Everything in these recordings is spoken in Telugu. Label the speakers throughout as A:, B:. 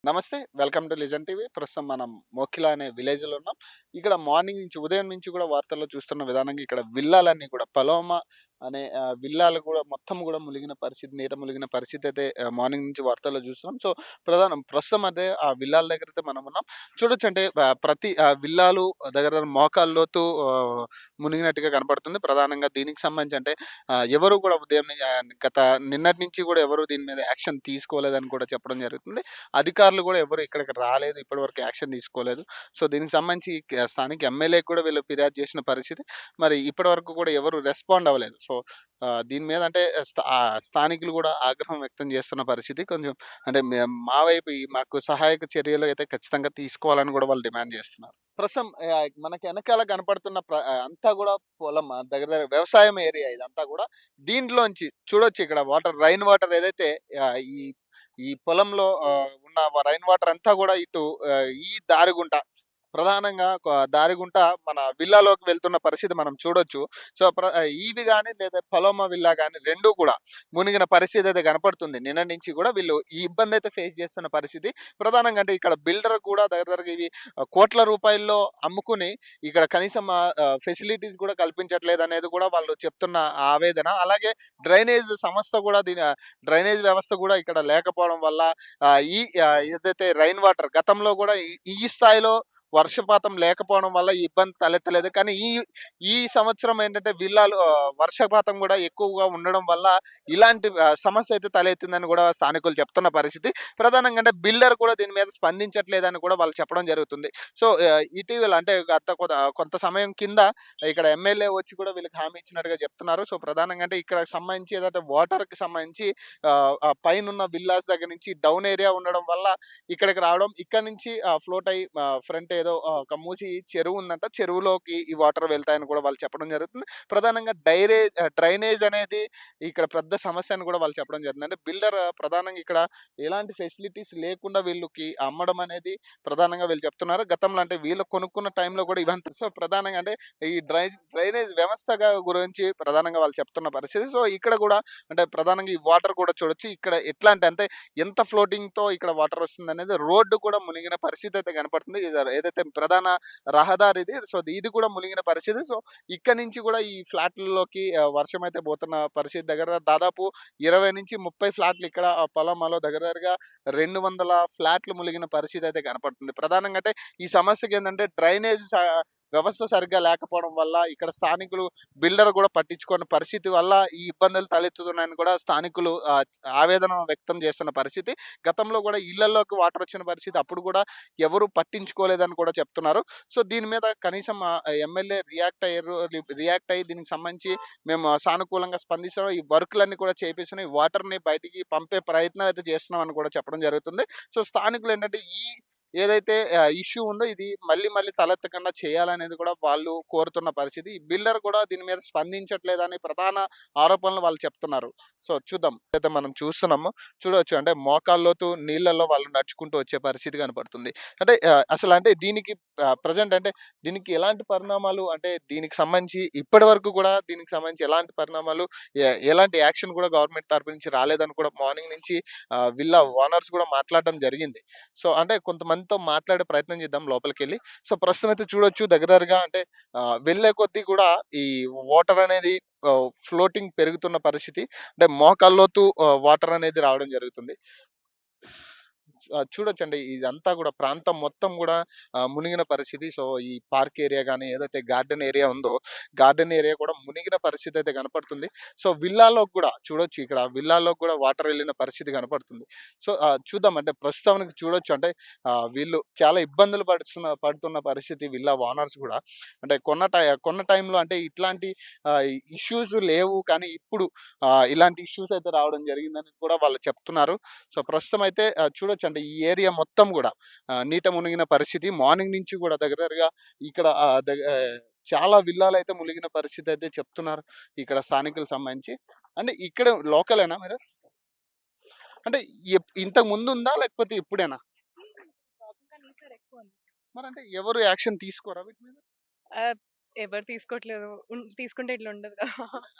A: నమస్తే. Welcome to listen TV. ప్రస్తుతం మనం మోకిలా అనే విలేజ్‌లో ఉన్నాం. ఇక్కడ మార్నింగ్ నుంచి ఉదయం నుంచి కూడా వార్తల్లో చూస్తున్న విధానంగా ఇక్కడ విల్లాలన్నీ కూడా పలోమా అనే విల్లాలు కూడా మొత్తం కూడా మునిగిన పరిస్థితి, నీట మునిగిన పరిస్థితి అయితే మార్నింగ్ నుంచి వార్తల్లో చూస్తున్నాం. సో, ప్రస్తుతం అదే ఆ విల్లాల దగ్గరైతే మనం ఉన్నాం. చూడొచ్చంటే ప్రతి విల్లాలు దగ్గర దగ్గర మోకాళ్ళ లోతు మునిగినట్టుగా కనపడుతుంది. ప్రధానంగా దీనికి సంబంధించి అంటే ఎవరు కూడా గత నిన్నటి నుంచి కూడా ఎవరు దీని మీద యాక్షన్ తీసుకోలేదని కూడా చెప్పడం జరుగుతుంది. అధికారులు గూడా ఎవరు ఇక్కడికి రాలేదు. ఇప్పటివరకు యాక్షన్ తీసుకోలేదు. సో, దీనికి సంబంధించి స్థానిక ఎమ్మెల్యేకి కూడా వీళ్ళు ఫిర్యాదు చేసిన పరిస్థితి. మరి ఇప్పటివరకు కూడా ఎవరు రెస్పాండ్ అవ్వలేదు. సో, దీని మీద అంటే స్థానికులు గూడా ఆగ్రహం వ్యక్తం చేస్తున్న పరిస్థితి. కొంచెం అంటే మా వైపు మాకు సహాయక చర్యలు అయితే ఖచ్చితంగా తీసుకోవాలని గూడా వాళ్ళు డిమాండ్ చేస్తున్నారు. ప్రస్తుతం మనకి ఎనకాల కనపడుతున్న అంతా గూడా పొలం దగ్గర దగ్గర వ్యవసాయం ఏరియా ఇదంతా గూడా. దీంట్లోంచి చూడొచ్చు ఇక్కడ రైన్ వాటర్ ఏదైతే ఈ ఈ పొలంలో ఉన్న రైన్ వాటర్ అంతా గూడా ఇటు ఈ దారి గుంట ప్రధానంగా దారి గుంట మన విల్లాలోకి వెళ్తున్న పరిస్థితి మనం చూడొచ్చు. సో, ఇవి గాని లేదా పలోమా విల్లా గాని 2 కూడా మునిగిన పరిస్థితి అయితే కనపడుతుంది. నిన్నటి నుంచి కూడా వీళ్ళు ఈ ఇబ్బందయితే ఫేస్ చేస్తున్న పరిస్థితి. ప్రధానంగా అంటే ఇక్కడ బిల్డర్ కూడా దగ్గర దగ్గరగా ఇవి కోట్ల రూపాయల్లో అమ్ముకుని ఇక్కడ కనీసం ఫెసిలిటీస్ కూడా కల్పించట్లేదనేది కూడా వాళ్ళు చెప్తున్న ఆవేదన. అలాగే డ్రైనేజ్ సంస్థ కూడా డ్రైనేజ్ వ్యవస్థ కూడా ఇక్కడ లేకపోవడం వల్ల ఏదైతే రైన్ వాటర్ గతంలో కూడా ఈ ఈ స్థాయిలో వర్షపాతం లేకపోవడం వల్ల ఈ ఇబ్బంది తలెత్తలేదు. కానీ ఈ సంవత్సరం ఏంటంటే వర్షపాతం గూడా ఎక్కువగా ఉండడం వల్ల ఇలాంటి సమస్య అయితే తలెత్తిందని గూడా స్థానికులు చెప్తున్న పరిస్థితి. ప్రధానంగా అంటే బిల్డర్ కూడా దీని మీద స్పందించట్లేదని కూడా వాళ్ళు చెప్పడం జరుగుతుంది. సో, ఇటీవల అంటే కొంత సమయం కింద ఇక్కడ ఎమ్మెల్యే వచ్చి కూడా వీళ్ళకి హామీ ఇచ్చినట్టుగా చెప్తున్నారు. సో, ప్రధానంగా అంటే ఇక్కడ సంబంధించి ఏదైతే వాటర్‌కి సంబంధించి పైనున్న విల్లాస్ దగ్గర నుంచి డౌన్ ఏరియా ఉండడం వల్ల ఇక్కడికి రావడం. ఇక్కడి నుంచి ఫ్లోట్ అయ్యి ఫ్రంట్ ఏదో ఒక చెరువు ఉందంట. చెరువులోకి ఈ వాటర్ వెళ్తాయని కూడా వాళ్ళు చెప్పడం జరుగుతుంది. ప్రధానంగా డ్రైనేజ్ అనేది ఇక్కడ పెద్ద సమస్య అని కూడా వాళ్ళు చెప్పడం జరుగుతుంది. అంటే బిల్డర్ ప్రధానంగా ఇక్కడ ఎలాంటి ఫెసిలిటీస్ లేకుండా వీళ్ళకి అమ్మడం అనేది ప్రధానంగా వీళ్ళు చెప్తున్నారు. గతంలో అంటే వీళ్ళు కొనుక్కున్న టైంలో కూడా ఇవంతా సో, ప్రధానంగా అంటే ఈ డ్రైనేజ్ వ్యవస్థగా గురించి ప్రధానంగా వాళ్ళు చెప్తున్న పరిస్థితి. సో, ఇక్కడ కూడా అంటే ప్రధానంగా ఈ వాటర్ కూడా చూడొచ్చు. ఇక్కడ ఎట్లా అంటే ఎంత ఫ్లోటింగ్‌తో ఇక్కడ వాటర్ వస్తుందనేది రోడ్డు కూడా మునిగిన పరిస్థితి అయితే కనపడుతుంది. ఏదైతే ప్రధాన రహదారి ఇది. సో, ఇది కూడా మునిగిన పరిస్థితి. సో, ఇక్కడి నుంచి కూడా ఈ ఫ్లాట్‌లలోకి వర్షం అయితే పోతున్న పరిస్థితి. దగ్గర దాదాపు 20-30 ఫ్లాట్‌లు ఇక్కడ పొలమాలో దగ్గర దగ్గరగా 200 ఫ్లాట్‌లు మునిగిన పరిస్థితి అయితే కనపడుతుంది. ప్రధానంగా అంటే ఈ సమస్యకేందంటే డ్రైనేజ్ వ్యవస్థ సరిగ్గా లేకపోవడం వల్ల ఇక్కడ స్థానికులు బిల్డర్ కూడా పట్టించుకోని పరిస్థితి వల్ల ఈ ఇబ్బందులు తలెత్తుతున్నాయని కూడా స్థానికులు ఆవేదన వ్యక్తం చేస్తున్న పరిస్థితి. గతంలో కూడా ఇళ్లలోకి వాటర్ వచ్చిన పరిస్థితి. అప్పుడు కూడా ఎవరు పట్టించుకోలేదని కూడా చెప్తున్నారు. సో, దీని మీద కనీసం ఎమ్మెల్యే రియాక్ట్ అయ్యి దీనికి సంబంధించి మేము సానుకూలంగా స్పందిస్తున్నాం. ఈ వర్క్‌లన్నీ కూడా చేపిస్తున్నాం. ఈ వాటర్‌ని బయటికి పంపే ప్రయత్నం అయితే చేస్తున్నామని కూడా చెప్పడం జరుగుతుంది. సో, స్థానికులేంటంటే ఏదైతే ఇష్యూ ఉందో ఇది మళ్ళీ మళ్ళీ తలెత్తకుండా చేయాలనేది కూడా వాళ్ళు కోరుతున్న పరిస్థితి. ఈ బిల్డర్ కూడా దీని మీద స్పందించట్లేదని ప్రధాన ఆరోపణలు వాళ్ళు చెప్తున్నారు. సో, చూద్దాం. అయితే మనం చూస్తున్నాము. చూడొచ్చు అంటే మోకాళ్ళ లోతు నీళ్ళలో వాళ్ళు నడుచుకుంటూ వచ్చే పరిస్థితి కనపడుతుంది. అంటే అసలంటే దీనికి ప్రెజెంట్ అంటే దీనికి ఎలాంటి పరిణామాలు అంటే దీనికి సంబంధించి ఇప్పటివరకు కూడా దీనికి సంబంధించి ఎలాంటి పరిణామాలు ఎలాంటి యాక్షన్ కూడా గవర్నమెంట్ తరపు నుంచి రాలేదని కూడా మార్నింగ్ నుంచి విల్లా ఓనర్స్ కూడా మాట్లాడడం జరిగింది. సో, అంటే కొంతమందితో మాట్లాడే ప్రయత్నం చేద్దాం లోపలికెళ్ళి. సో, ప్రస్తుతం అయితే చూడొచ్చు దగ్గరగా అంటే వెళ్ళే కొద్దీ కూడా ఈ వాటర్ అనేది ఫ్లోటింగ్ పెరుగుతున్న పరిస్థితి. అంటే మోకాళ్ళ లోతు వాటర్ అనేది రావడం జరుగుతుంది. చూడొచ్చండి. ఇదంతా గూడా ప్రాంతం మొత్తం గూడా మునిగిన పరిస్థితి. సో, ఈ పార్క్ ఏరియా గాని, ఏదైతే గార్డెన్ ఏరియా ఉందో, గార్డెన్ ఏరియా కూడా మునిగిన పరిస్థితి అయితే కనపడుతుంది. సో, విల్లాలోకి గూడా చూడొచ్చు ఇక్కడ విల్లాలోకి గూడా వాటర్ ఎళ్ళిన పరిస్థితి కనపడుతుంది. సో, చూద్దాం అంటే ప్రస్తుతానికి చూడొచ్చు అంటే వీళ్ళు చాలా ఇబ్బందులు పడుతున్న పరిస్థితి విల్లా ఓనర్స్ గూడా. అంటే కొన్న టైంలో అంటే ఇట్లాంటి ఇష్యూస్ లేవు. కానీ ఇప్పుడు ఇలాంటి ఇష్యూస్ అయితే రావడం జరిగిందని కూడా వాళ్ళు చెప్తున్నారు. సో, ప్రస్తుతం అయితే చూడొచ్చండి ఈ ఏరియా మొత్తం గూడా నీట మునిగిన పరిస్థితి. మార్నింగ్ నుంచి గూడా దగ్గర దగ్గరగా ఇక్కడ చాలా విల్లాలైతే మునిగిన పరిస్థితి అయితే చెప్తున్నారు. ఇక్కడ స్థానికులకు సంబంధించి. అంటే ఇక్కడ లోకలేనా మీరు? అంటే ఇంతకు ముందుందా? లేకపోతే ఇప్పుడేనా?
B: ప్రాబ్లమ్ కానీ ఈసారి ఎక్కువ ఉంది.
A: మరంటే ఎవరు యాక్షన్ తీసుకోరా వీటి మీద?
B: ఆహ్, ఎవరు తీసుకోవట్లేదు. తీసుకుంటే ఇట్లా ఉండదు కదా!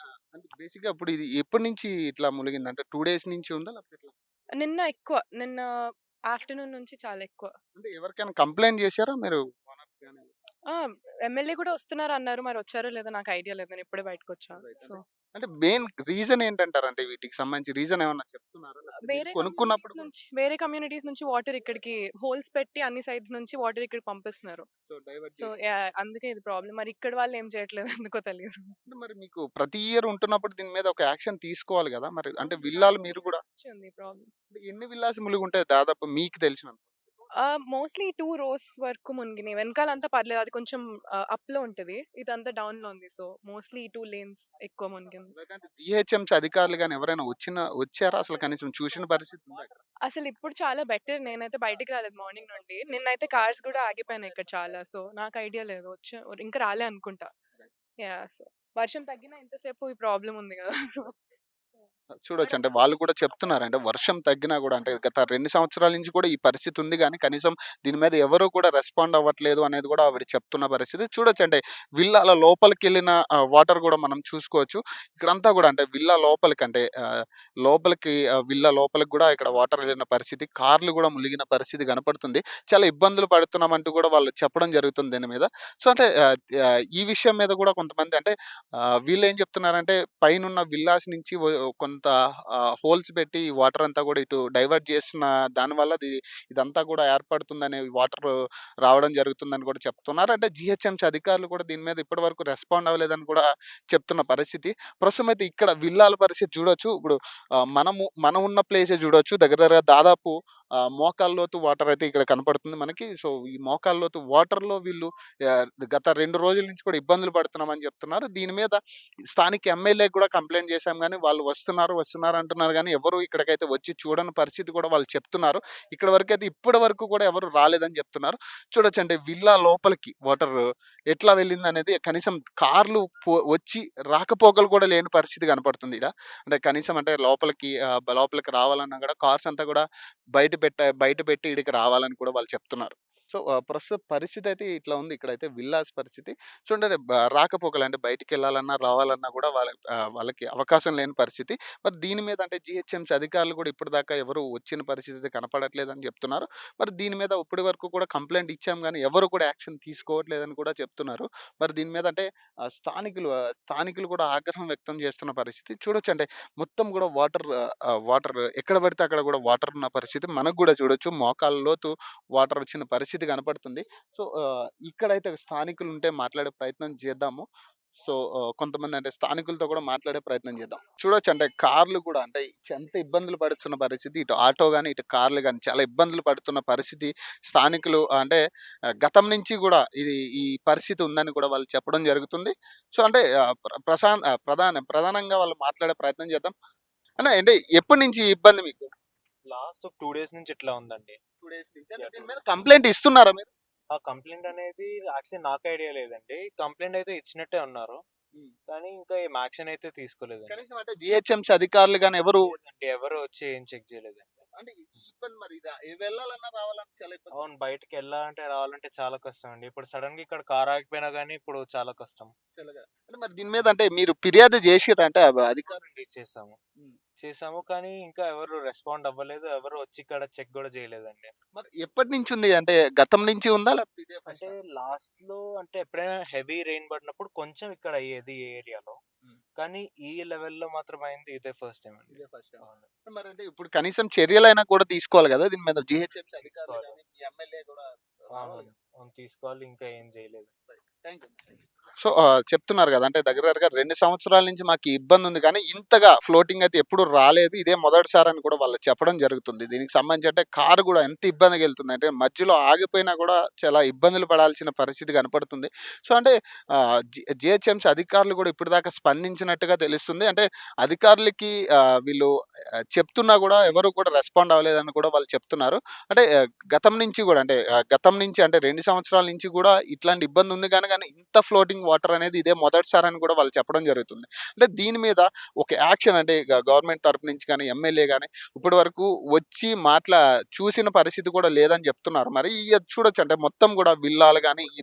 A: అంటే బేసిక్‌గా ఇప్పుడు ఇది ఎప్పటి నుంచి ఇట్లా మునిగింది? అంటే 2 డేస్ నుంచి ఉందా? లేకపోతే ఎట్లా?
B: నిన్న ఎక్కువ. నిన్న ఆఫ్టర్‌నూన్ నుంచి చాలా ఎక్కువ.
A: అంటే ఎవరికైనా కంప్లెయింట్ చేసారా మీరు ఓనర్స్ గాని?
B: ఆ! ఎమ్మెల్యే కూడా వస్తున్నారన్నారు. మరి వచ్చారో లేదో నాకు ఐడియా లేదు. నేను ఇప్పుడే బయటకొచ్చా.
A: రైట్.
B: సో,
A: అంటే మెయిన్ రీజన్ ఏంటంటారు? అంటే వీటికి సంబంధించి రీజన్ ఏమన్నా చెప్తున్నారా? లేకపోతే మీరు కొనుక్కున్నప్పుడు కూడా
B: వేరే కమ్యూనిటీస్ నుంచి వాటర్ ఇక్కడికి హోల్స్ పెట్టి అన్ని సైడ్స్ నుంచి వాటర్ ఇక్కడికి పంపిస్తున్నారు.
A: సో డైవర్ట్
B: సో,
A: చేసి
B: యాహ్! అందుకే ఇది ప్రాబ్లమ్. మరి ఇక్కడ వాళ్ళు ఏం చేయట్లేదు ఎందుకో తెలీదు.
A: అంటే మరి మీకు ప్రతి ఇయర్ ఉంటున్నప్పుడు దీని మీద ఒక యాక్షన్ తీసుకోవాలి గదా! మరి అంటే
B: ఉంది.
A: విల్లాలు మీరు గూడా
B: ఉంది ప్రాబ్లమ్.
A: అంటే ఎన్ని విల్లాస్ మునిగుంటాయి దాదాపు మీకు తెలిసినంత?
B: మోస్ట్‌లీ 2 రోస్ వరకు మునిగినాయి. వెనకాలంతా పర్లేదు. అది కొంచెం అప్‌లో ఉంటది. ఇదంతా డౌన్‌లో ఉంది. సో, మోస్ట్‌లీ 2 లేన్స్ ఎక్కువ మునిగింది.
A: లేదంటే జీహెచ్ఎంసీ అధికారులు గాని ఎవరైనా వచ్చారా? అసలు కనీసం చూసిన పరిస్థితి ఉందా ఇక్కడ?
B: అసలిప్పుడు చాలా బెటర్. నేనైతే బయటికి రాలేదు మార్నింగ్ నుండి. నిన్నైతే కార్స్ గూడా ఆగిపోయినాయి ఇక్కడ చాలా. సో, నాకు ఐడియా లేదు. ఇంకా రాలే అనుకుంటా. యాహ్! సో, వర్షం తగ్గినా ఇంతసేపు ఈ ప్రాబ్లమ్ ఉంది గదా! సో,
A: చూడొచ్చు. అంటే వాళ్ళు కూడా చెప్తున్నారు. అంటే వర్షం తగ్గినా గూడా అంటే గత 2 సంవత్సరాల నుంచి కూడా ఈ పరిస్థితి ఉంది గానీ, కనీసం దీని మీద ఎవరు కూడా రెస్పాండ్ అవ్వట్లేదు అనేది కూడా ఆవిడ చెప్తున్న పరిస్థితి. చూడొచ్చు అంటే విల్లాల లోపలికెళ్ళిన వాటర్ గూడా మనం చూసుకోవచ్చు. ఇక్కడంతా గూడా అంటే విల్లా లోపలికి అంటే లోపలికి విల్లా లోపలికి గూడా ఇక్కడ వాటర్ ఎళ్ళిన పరిస్థితి. కార్లు గూడా మునిగిన పరిస్థితి కనపడుతుంది. చాలా ఇబ్బందులు పడుతున్నామంటూ గూడా వాళ్ళు చెప్పడం జరుగుతుంది దీని మీద. సో, అంటే ఈ విషయం మీద గూడా కొంతమంది అంటే వీళ్ళేం చెప్తున్నారంటే పైనున్న విల్లాస్ నుంచి కొంత హోల్స్ పెట్టి ఈ వాటర్ అంతా కూడా ఇటు డైవర్ట్ చేసిన దానివల్ల ఇదంతా కూడా ఏర్పడుతుందనే వాటర్ రావడం జరుగుతుందని కూడా చెప్తున్నారు. అంటే జీహెచ్ఎంసీ అధికారులు కూడా దీని మీద ఇప్పటి వరకు రెస్పాండ్ అవ్వలేదని కూడా చెప్తున్న పరిస్థితి. ప్రస్తుతం అయితే ఇక్కడ విల్లాల పరిస్థితి చూడొచ్చు. ఇప్పుడు మనం ఉన్న ప్లేసే చూడొచ్చు. దగ్గర దగ్గరగా దాదాపు మోకాళ్ళ లోతు వాటర్ అయితే ఇక్కడ కనపడుతుంది మనకి. సో, ఈ మోకాళ్ళ లోతు వాటర్‌లో వీళ్ళు గత 2 రోజుల నుంచి కూడా ఇబ్బందులు పడుతున్నామని చెప్తున్నారు. దీని మీద స్థానిక ఎమ్మెల్యేకి కూడా కంప్లెయింట్ చేశాం గానీ, వాళ్ళు వస్తున్నారు అంటున్నారు గానీ, ఎవరు ఇక్కడికైతే వచ్చి చూడని పరిస్థితి కూడా వాళ్ళు చెప్తున్నారు. ఇక్కడి వరకైతే ఇప్పటి వరకు కూడా ఎవరు రాలేదని చెప్తున్నారు. చూడొచ్చంటే విల్లా లోపలికి వాటర్ ఎట్లా వెళ్ళిందనేది కనీసం కార్లు వచ్చి రాకపోకలు కూడా లేని పరిస్థితి కనపడుతుంది ఈడ. అంటే కనీసం అంటే లోపలికి రావాలన్నా కూడా కార్స్ అంతా కూడా బయట పెట్టి ఈడికి రావాలని కూడా వాళ్ళు చెప్తున్నారు. సో, ప్రస్తుత పరిస్థితి అయితే ఇట్లా ఉంది. ఇక్కడైతే విల్లాస్ పరిస్థితి. చూడండి రాకపోకలు అంటే బయటికెళ్ళాలన్నా, రావాలన్నా కూడా వాళ్ళకి అవకాశం లేని పరిస్థితి. మరి దీని మీద అంటే జీహెచ్ఎంసీ అధికారులు కూడా ఇప్పటిదాకా ఎవరు వచ్చిన పరిస్థితి అయితే కనపడట్లేదని చెప్తున్నారు. మరి దీని మీద ఇప్పటి వరకు కూడా కంప్లెయింట్ ఇచ్చాం గానీ, ఎవరు కూడా యాక్షన్ తీసుకోవట్లేదని కూడా చెప్తున్నారు. మరి దీని మీద అంటే స్థానికులు కూడా ఆగ్రహం వ్యక్తం చేస్తున్న పరిస్థితి. చూడొచ్చంటే మొత్తం కూడా వాటర్ ఎక్కడ పడితే అక్కడ కూడా వాటర్ ఉన్న పరిస్థితి మనకు కూడా చూడొచ్చు. మోకాళ్ళ లోతు వాటర్ వచ్చిన పరిస్థితి కనపడుతుంది. సో, ఇక్కడైతే స్థానికులుంటే మాట్లాడే ప్రయత్నం చేద్దాము. సో, కొంతమంది అంటే స్థానికులతో కూడా మాట్లాడే ప్రయత్నం చేద్దాం. చూడొచ్చు అంటే కార్లు కూడా అంటే ఎంత ఇబ్బందులు పడుతున్న పరిస్థితి. ఇటు ఆటో గాని, ఇటు కార్లు గాని చాలా ఇబ్బందులు పడుతున్న పరిస్థితి. స్థానికులు అంటే గతం నుంచి కూడా ఈ పరిస్థితి ఉందని కూడా వాళ్ళు చెప్పడం జరుగుతుంది. సో, అంటే ప్రధానంగా వాళ్ళు మాట్లాడే ప్రయత్నం చేద్దాం. అన్న అంటే ఎప్పటినుంచి ఈ ఇబ్బంది మీకు?
C: లాస్ట్ ఒక 2 డేస్ నుంచి ఇట్లా ఉందండి.
A: 2 డేస్ నుంచి. అంటే
C: యాహ్! 2
A: దీని మీద
C: డేస్.
A: కంప్లెయింట్ ఇస్తున్నారా మీరు?
C: ఆ కంప్లెయింట్ అనేది యాక్చువల్లీ నాకు ఐడియా లేదండి. కంప్లెయింట్ అయితే ఇచ్చినట్టే ఉన్నారు.
A: హ్మ్.
C: కానీ ఇంకా ఏం యాక్షన్ అయితే తీసుకోలేదండి.
A: కనీసం అంటే జీహెచ్ఎంసీ అధికారులు గాని ఎవరు
C: లేదండి. ఎవరు వచ్చి ఏం చెక్ చేయలేదండి.
A: అంటే ఈ ఇబ్బంది మరి వెళ్ళాలన్నా, రావాలన్నా చాలా ఇబ్బంది.
C: అవును. బయటికెళ్ళాలంటే, రావాలంటే చాలా కష్టం అండి. ఇప్పుడు సడెన్‌గా ఇక్కడ కార్ ఆగిపోయినా గానీ ఇప్పుడు చాలా కష్టం.
A: అంటే మరి దీని మీద అంటే మీరు ఫిర్యాదు చేసిర్రా? అంటే అధికారులు
C: అవునండి. చేసాము.
A: హ్మ్.
C: చేసాము కానీ ఇంకా ఎవరు రెస్పాండ్ అవ్వలేదు. ఎవరు వచ్చి ఇక్కడ చెక్ గూడా చేయలేదండి.
A: మరి ఎప్పటినుంచి ఉంది? అంటే గతం నుంచి ఉందా? లేకపోతే ఇదే
C: అంటే
A: ఫస్టా?
C: లాస్ట్‌లో అంటే ఎప్పుడైనా హెవీ రెయిన్ పడినప్పుడు కొంచెం ఇక్కడ అయ్యేది ఈ ఏరియాలో.
A: హ్మ్.
C: కానీ ఈ లెవెల్‌లో మాత్రం అయింది ఇదే ఫస్ట్ టైమ్ అండి.
A: ఇదే ఫస్ట్ టైమా?
C: అవును.
A: మరి అంటే ఇప్పుడు కనీసం చర్యలైనా కూడా తీసుకోవాలి గదా! దీని మీద జీహెచ్ఎంసీ అధికారులు
C: తీసుకోవాలి.
A: గాని, మీ ఎమ్మెల్యే కూడా
C: అవును.
A: రావాలి కదా!
C: అవును. తీసుకోవాలి. ఇంకా ఏం చేయలేదు.
A: Thank you. సో, చెప్తున్నారు గదా! అంటే దగ్గర దగ్గరగా 2 సంవత్సరాల నుంచి మాకు ఈ ఇబ్బందుంది కానీ, ఇంతగా ఫ్లోటింగ్ అయితే ఎప్పుడు రాలేదు. ఇదే మొదటిసారని కూడా వాళ్ళు చెప్పడం జరుగుతుంది. దీనికి సంబంధించి అంటే కారు గూడా ఎంత ఇబ్బందిగెళ్తుందంటే, మధ్యలో ఆగిపోయినా కూడా చాలా ఇబ్బందులు పడాల్సిన పరిస్థితి కనపడుతుంది. సో, అంటే జీహెచ్ఎంసీ అధికారులు కూడా ఇప్పటిదాకా స్పందించినట్టుగా తెలుస్తుంది. అంటే అధికారులకి వీళ్ళు చెప్తున్నా గూడా ఎవరు కూడా రెస్పాండ్ అవ్వలేదని కూడా వాళ్ళు చెప్తున్నారు. అంటే గతం నుంచి గూడా అంటే గతం నుంచి అంటే 2 సంవత్సరాల నుంచి గూడా ఇట్లాంటి ఇబ్బందుంది గానీ ఇంత ఫ్లోటింగ్ వాటర్ అనేది ఇదే మొదటిసారి అని కూడా వాళ్ళు చెప్పడం జరుగుతుంది. అంటే దీని మీద ఒక యాక్షన్ అంటే గవర్నమెంట్ తరపు నుంచి కానీ, ఎమ్మెల్యే గాని ఇప్పటి వరకు వచ్చి చూసిన పరిస్థితి కూడా లేదని చెప్తున్నారు. మరి ఇది చూడొచ్చు అంటే మొత్తం కూడా విల్లాలు గాని, ఈ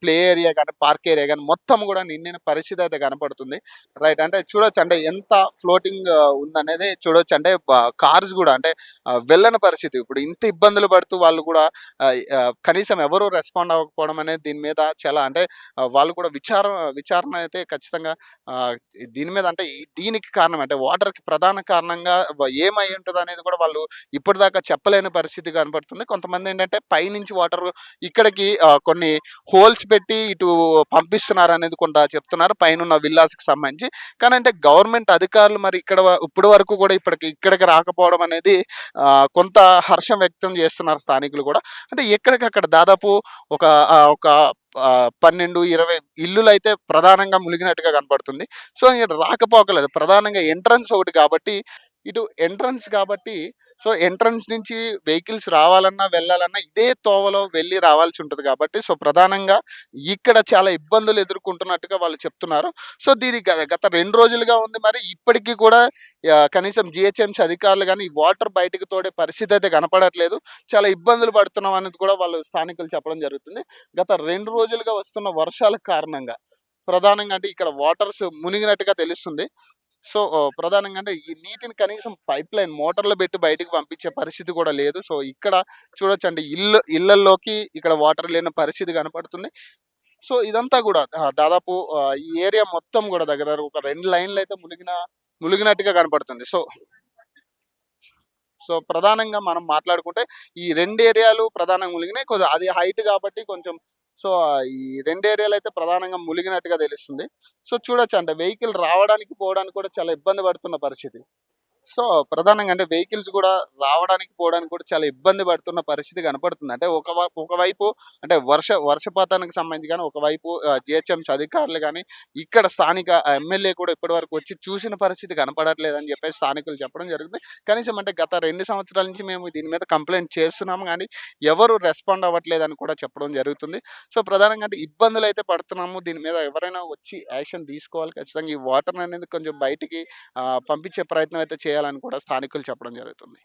A: ప్లే ఏరియా గాని, పార్క్ ఏరియా గాని మొత్తం కూడా నిండిన పరిస్థితి అయితే కనపడుతుంది. రైట్. అంటే చూడొచ్చు అంటే ఎంత ఫ్లోటింగ్ ఉందనేది చూడొచ్చు. అంటే కార్స్ కూడా అంటే వెళ్ళని పరిస్థితి. ఇప్పుడు ఇంత ఇబ్బందులు పడుతూ వాళ్ళు కూడా కనీసం ఎవరు రెస్పాండ్ అవ్వకపోవడం అనేది దీని మీద చాలా అంటే వాళ్ళు కూడా విచారణ అయితే ఖచ్చితంగా ఆహ్, దీని మీద అంటే దీనికి కారణం అంటే వాటర్‌కి ప్రధాన కారణంగా ఏమై ఉంటదనేది కూడా వాళ్ళు ఇప్పటిదాకా చెప్పలేని పరిస్థితి కనపడుతుంది. కొంతమందేంటంటే పైనుంచి వాటర్ ఇక్కడికి కొన్ని హోల్స్ పెట్టి ఇటు పంపిస్తున్నారనేది కొంత చెప్తున్నారు పైనున్న విల్లాస్‌కి సంబంధించి. కానీ అంటే గవర్నమెంట్ అధికారులు మరి ఇప్పటి వరకు కూడా ఇక్కడికి రాకపోవడం అనేది కొంత హర్షం వ్యక్తం చేస్తున్నారు స్థానికులు కూడా. అంటే ఎక్కడికక్కడ దాదాపు ఒక 12, 20 ఇల్లులైతే ప్రధానంగా మునిగినట్టుగా కనపడుతుంది. సో, ఇగ రాకపోకలేదు. ప్రధానంగా ఎంట్రన్స్ ఒకటి కాబట్టి, ఇటు ఎంట్రన్స్ కాబట్టి సో, ఎంట్రన్స్ నుంచి వెహికల్స్ రావాలన్నా, వెళ్ళాలన్నా ఇదే తోవలో వెళ్ళి రావాల్సి ఉంటది కాబట్టి, సో, ప్రధానంగా ఇక్కడ చాలా ఇబ్బందులు ఎదుర్కొంటున్నట్టుగా వాళ్ళు చెప్తున్నారు. సో, దీని గత 2 రోజులుగా ఉంది మరి ఇప్పటికి కూడా కనీసం జీహెచ్ఎంసీ అధికారులు గాని, ఈ వాటర్ బయటకి తోడే పరిస్థితి అయితే కనపడట్లేదు. చాలా ఇబ్బందులు పడుతున్నాం అనేది కూడా వాళ్ళు స్థానికులు చెప్పడం జరుగుతుంది. గత 2 రోజులుగా వస్తున్న వర్షాల కారణంగా ప్రధానంగా అంటే ఇక్కడ వాటర్స్ మునిగినట్టుగా తెలుస్తుంది. సో, ప్రధానంగా అంటే ఈ నీటిని కనీసం పైప్‌లైన్ మోటార్‌లో పెట్టి బయటికి పంపించే పరిస్థితి కూడా లేదు. సో, ఇక్కడ చూడొచ్చండి ఇళ్ళల్లోకి ఇక్కడ వాటర్ లేని పరిస్థితి కనపడుతుంది. సో, ఇదంతా గూడా దాదాపు ఈ ఏరియా మొత్తం గూడా దగ్గర దగ్గర ఒక 2 లైన్‌లయితే మునిగినట్టుగా కనపడుతుంది. సో, ప్రధానంగా మనం మాట్లాడుకుంటే ఈ 2 ఏరియాలు ప్రధానంగా మునిగినాయి. అది హైట్ కాబట్టి కొంచెం సో, ఈ 2 ఏరియాలయితే ప్రధానంగా మునిగినట్టుగా తెలుస్తుంది. సో, చూడొచ్చు అంటే వెహికల్ రావడానికి, పోవడానికి కూడా చాలా ఇబ్బంది పడుతున్న పరిస్థితి. సో, ప్రధానంగా అంటే వెహికల్స్ గూడా రావడానికి, పోవడానికి కూడా చాలా ఇబ్బంది పడుతున్న పరిస్థితి కనపడుతుంది. అంటే ఒకవైపు అంటే వర్షపాతానికి సంబంధించి గాని, ఒకవైపు జీహెచ్ఎంసీ అధికారులు గాని, ఇక్కడ స్థానిక ఎమ్మెల్యే కూడా ఇప్పటివరకు వచ్చి చూసిన పరిస్థితి కనపడట్లేదని చెప్పేసి స్థానికులు చెప్పడం జరుగుతుంది. కనీసం అంటే గత 2 సంవత్సరాల నుంచి మేము దీని మీద కంప్లెయింట్ చేస్తున్నాము గానీ, ఎవరు రెస్పాండ్ అవ్వట్లేదని కూడా చెప్పడం జరుగుతుంది. సో, ప్రధానంగా అంటే ఇబ్బందులైతే పడుతున్నాము. దీని మీద ఎవరైనా వచ్చి యాక్షన్ తీసుకోవాలి. ఖచ్చితంగా ఈ వాటర్ అనేది కొంచెం బయటికి పంపించే ప్రయత్నం అయితే చేయాలని కూడా స్థానికులు చెప్పడం జరుగుతుంది.